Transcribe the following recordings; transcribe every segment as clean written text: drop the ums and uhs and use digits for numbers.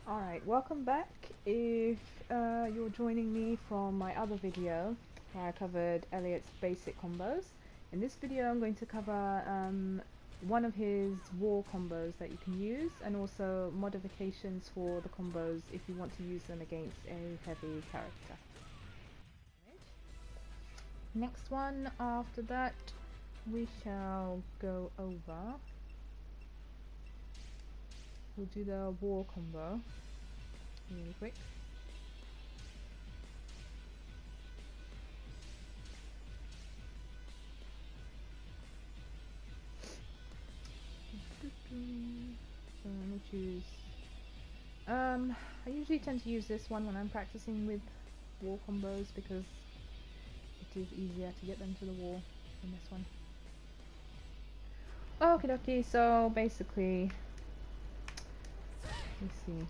Alright, welcome back. If you're joining me from my other video where I covered Eliot's basic combos, in this video I'm going to cover one of his war combos that you can use, and also modifications for the combos if you want to use them against a heavy character. Next one after that we shall go over. We'll do the war combo really quick. So let me choose. I usually tend to use this one when I'm practicing with war combos because it is easier to get them to the wall than this one. Okie dokie, so basically, let's see.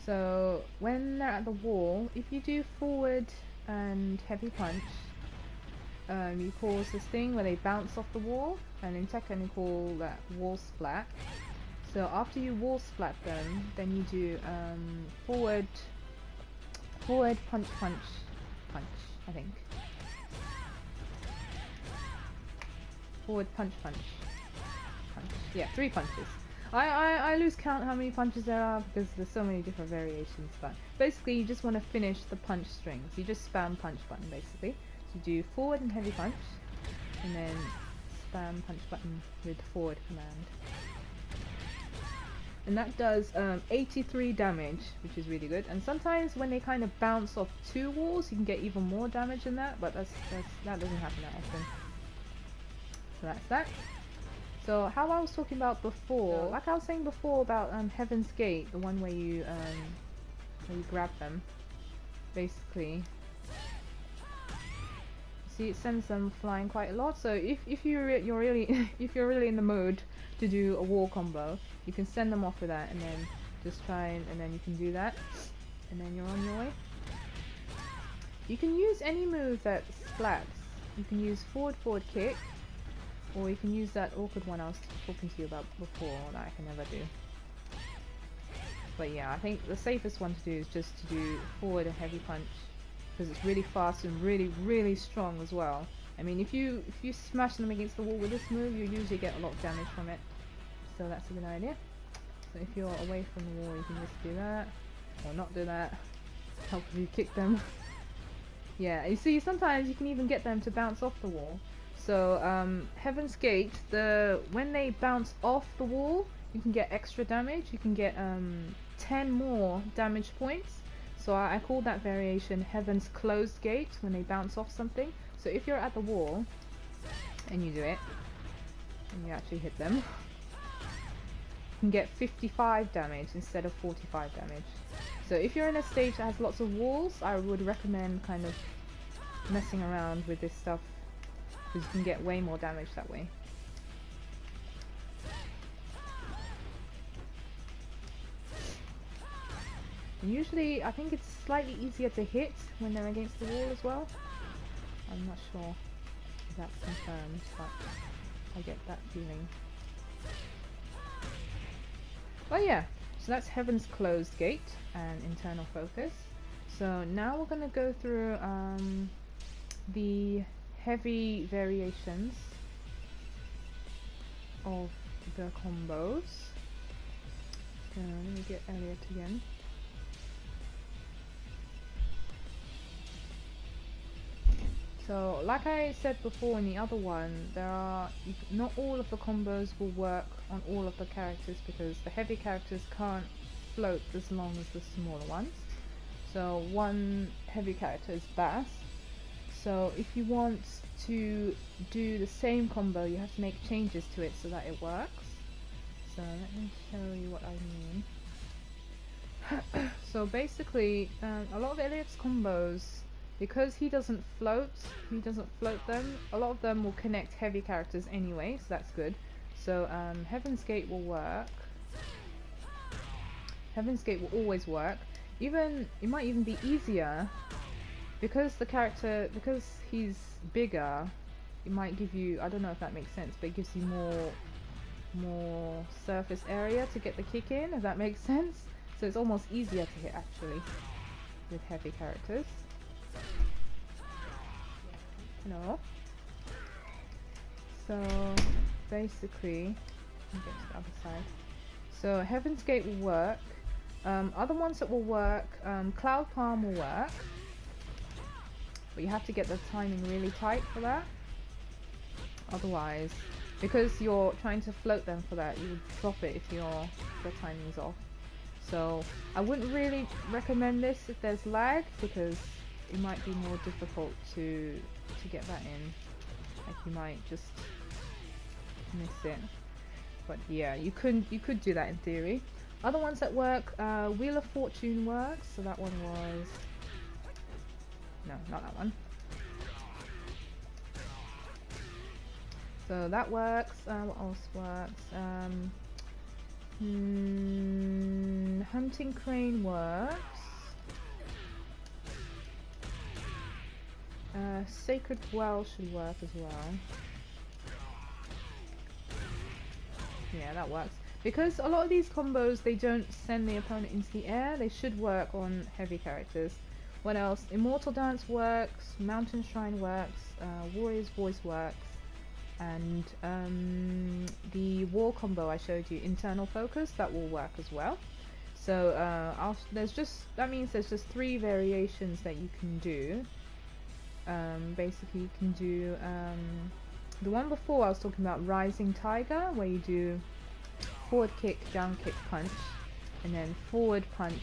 So when they're at the wall, if you do forward and heavy punch, you cause this thing where they bounce off the wall, and in Tekken you call that wall splat. So after you wall splat them, then you do forward punch, I think. Forward punch. Yeah, 3 punches. I lose count how many punches there are because there's so many different variations, but basically you just want to finish the punch strings. You just spam punch button basically. So you do forward and heavy punch, and then spam punch button with the forward command. And that does 83 damage, which is really good. And sometimes when they kind of bounce off 2 walls, you can get even more damage than that, but that doesn't happen that often. So that's that. So how I was talking about before, like I was saying before about Heaven's Gate, the one where you grab them, basically. See, it sends them flying quite a lot. So if you're really if you're really in the mood to do a wall combo, you can send them off with that, and then just try and then you can do that, and then you're on your way. You can use any move that splats. You can use forward kick. Or you can use that awkward one I was talking to you about before that I can never do. But yeah, I think the safest one to do is just to do forward and heavy punch, because it's really fast and really strong as well. I mean, if you smash them against the wall with this move, you usually get a lot of damage from it. So that's a good idea. So if you're away from the wall, you can just do that, or not do that. Help if you kick them. Yeah, you see, sometimes you can even get them to bounce off the wall. So Heaven's Gate, when they bounce off the wall, you can get extra damage. You can get 10 more damage points. So I call that variation Heaven's Closed Gate, when they bounce off something. So if you're at the wall and you do it, and you actually hit them, you can get 55 damage instead of 45 damage. So if you're in a stage that has lots of walls, I would recommend kind of messing around with this stuff, because you can get way more damage that way. And usually, I think it's slightly easier to hit when they're against the wall as well. I'm not sure if that's confirmed, but I get that feeling. But yeah, so that's Heaven's Closed Gate and internal focus. So now we're going to go through the heavy variations of the combos. So let me get Eliot again. So like I said before in the other one, not all of the combos will work on all of the characters, because the heavy characters can't float as long as the smaller ones. So one heavy character is Bass. So if you want to do the same combo, you have to make changes to it so that it works. So let me show you what I mean. So basically, a lot of Eliot's combos, because he doesn't float them, a lot of them will connect heavy characters anyway, so that's good. So Heaven's Gate will work. Heaven's Gate will always work. It might even be easier, because he's bigger, it might give you, I don't know if that makes sense, but it gives you more more surface area to get the kick in, if that makes sense. So it's almost easier to hit actually with heavy characters. No. So basically, let me get to the other side. So Heaven's Gate will work. Other ones that will work, Cloud Palm will work, but you have to get the timing really tight for that. Otherwise, because you're trying to float them for that, you would drop it if the timing's off. So I wouldn't really recommend this if there's lag, because it might be more difficult to get that in. Like you might just miss it. But yeah, you could do that in theory. Other ones that work, Wheel of Fortune works. So that one was, no, not that one. So that works. What else works? Hunting Crane works. Sacred Well should work as well. Yeah, that works. Because a lot of these combos, they don't send the opponent into the air, they should work on heavy characters. What else? Immortal Dance works, Mountain Shrine works, Warrior's Voice works, and the War combo I showed you, Internal Focus, that will work as well. So that means there's just 3 variations that you can do. Basically you can do the one before I was talking about, Rising Tiger, where you do forward kick, down kick, punch, and then forward punch,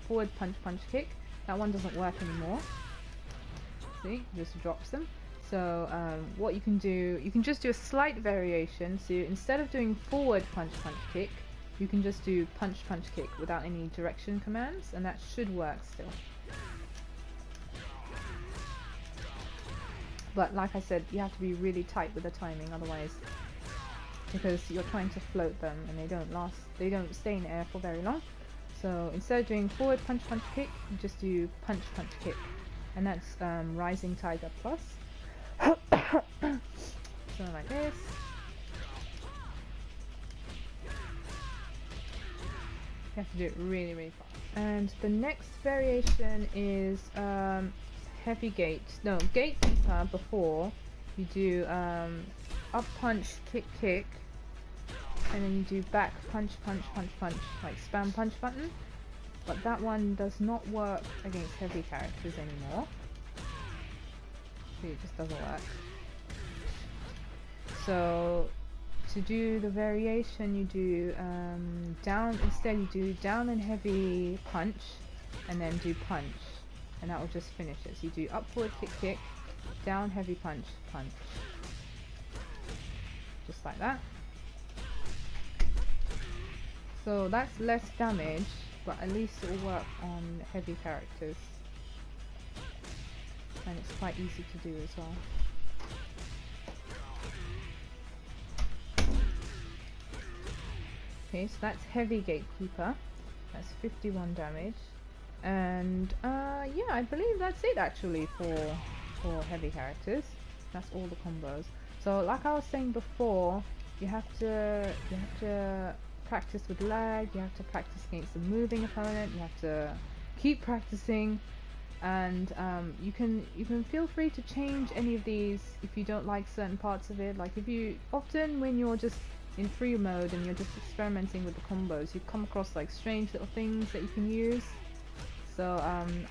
punch, kick. That one doesn't work anymore. See, just drops them. So what you can do, you can just do a slight variation. So instead of doing forward punch, kick, you can just do punch, kick without any direction commands, and that should work still. But like I said, you have to be really tight with the timing, otherwise, because you're trying to float them and they don't stay in the air for very long. So instead of doing forward punch, kick, you just do punch, kick, and that's Rising Tiger Plus. So like this. You have to do it really, really fast. And the next variation is Heavy Gate. No, Gatekeeper before. You do up punch, kick, and then you do back punch, like spam punch button. But that one does not work against heavy characters anymore. See, it just doesn't work. So to do the variation, you do down, instead you do down and heavy punch, and then do punch, and that will just finish it. So you do up forward kick, down heavy punch, just like that. So that's less damage, but at least it will work on heavy characters, and it's quite easy to do as well. Okay, so that's Heavy Gatekeeper. That's 51 damage, and yeah, I believe that's it actually for heavy characters. That's all the combos. So like I was saying before, you have to practice with lag, you have to practice against a moving opponent, you have to keep practicing, and you can feel free to change any of these if you don't like certain parts of it. Like if you, often when you're just in free mode and you're just experimenting with the combos, you come across like strange little things that you can use. So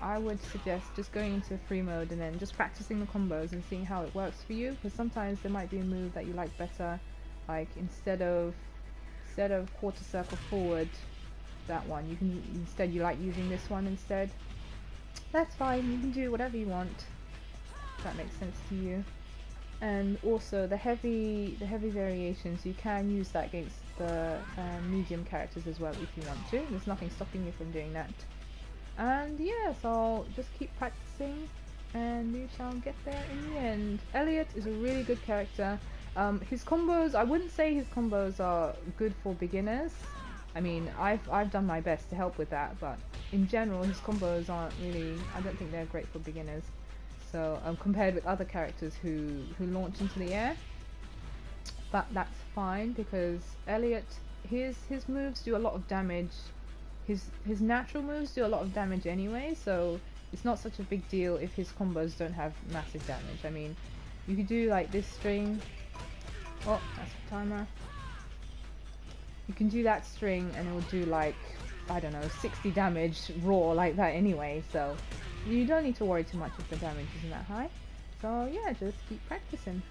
I would suggest just going into free mode and then just practicing the combos and seeing how it works for you, because sometimes there might be a move that you like better, like instead of Quarter Circle Forward, that one, you can instead, you like using this one instead. That's fine, you can do whatever you want, if that makes sense to you. And also the heavy variations, you can use that against the medium characters as well if you want to. There's nothing stopping you from doing that. And yeah, so just keep practicing and you shall get there in the end. Eliot is a really good character. His combos, I wouldn't say his combos are good for beginners. I mean, I've done my best to help with that, but in general his combos aren't really, I don't think they're great for beginners. So compared with other characters who launch into the air. but that's fine because Eliot, his moves do a lot of damage. His natural moves do a lot of damage anyway, so it's not such a big deal if his combos don't have massive damage. I mean, you could do like this string. Oh, that's the timer. You can do that string and it will do like, I don't know, 60 damage raw like that anyway, so you don't need to worry too much if the damage isn't that high. So yeah, just keep practicing.